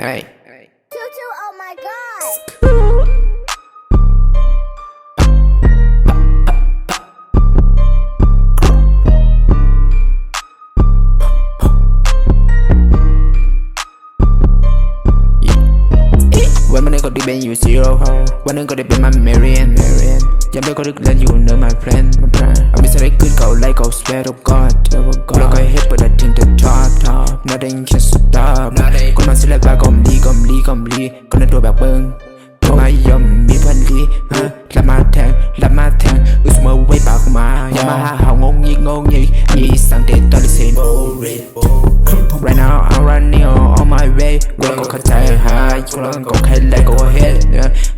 Hey. Tutu, oh my god!วันมันก็ได้เป็นอยู่ zero วันนึงก็ได้เป็นมา Marian ยามเดียวก็ได้เล่นอยู่เนื้อ my plan เอาไม่ใช่ได้ขึ้นเก่าไล่เก่า swear to God แล้วก็ hit but I think the top nothing can stop คนมาสิเล่นบ้ากอมลีคนนั้นตัวแบบเบิ้งตัวมายอมมีพันลีรับมาแทงอึสมาไว้ปากมาอย่ามาหาเห่างงยิมีสังเกตตอนที่เซนRight now I'm running on my way กูก็เข้าใจหายกูก็แค่ไล่ก็เฮ็ด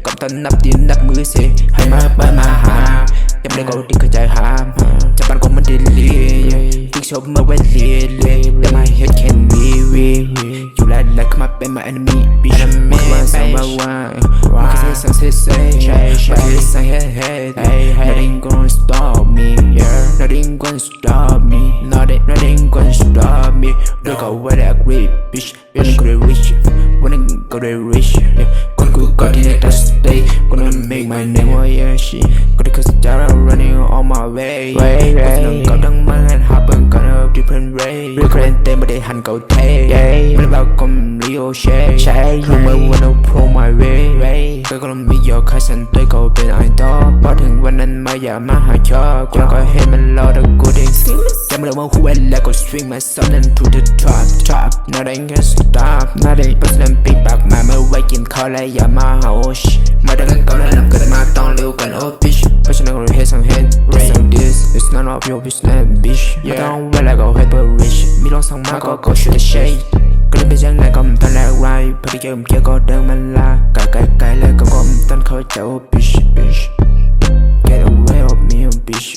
กับตอนนับดินนับมือเสียให้มาหายังไม่ได้ก็ดีเข้าใจหาจะปันก็มันดีลีติ๊กชอบเมื่อเวลีแต่มาเฮ็ดแค่วีอยู่ไล่เข้ามาเป็นmy enemy bitch มันมาสั่งว่ามันแค่สั่งเซ่มันแค่สั่งnothing gonna stop me nothing gonna stop me nothing gonna stop me look at what I agree bitch when I go to rich gonna go to the stay gonna make my name oh yeah shit gonna cause I'm running on my way cause ก็ต้องมาหันหาเบิ่งกัน different way เรื่องเล่นเต็มไม่ได้หันเก่าเท่ไม่ได้แบบกลมลีโอเช่รู้ไหมว่า no pro my way ก็กำลังมียอดค่าฉันตัวก็เป็นไอดอลพอถึงวันนั้นมาอย่ามาหาชอบกูก็เห็นมันรอแต่กูดิ้งจำไม่ได้ว่า who I let go swing myself into the top nothing can stop nothing เพราะฉะนั้นปีปากมาเมื่อไว้กินข้าวและอย่ามาหาโอชมาดังกันก่อนแล้วนำเกิดมาต้องเร็วกันโอ้ bitch เพราะฉะนั้นก็เลยเฮ็ดสังเฮ็ด this it's none of your business bitch ไม่ต้องเวลาก็ hyper rich มีลองสั่งมาก็ shoot the shade ก็เลยเป็นยังไงก็ไม่ทันแล้วไรพอที่เจอเกี่ยวก็เดินมันลาไกลเลยก็ไม่ทันเข้าใจ bitch get away of me bitch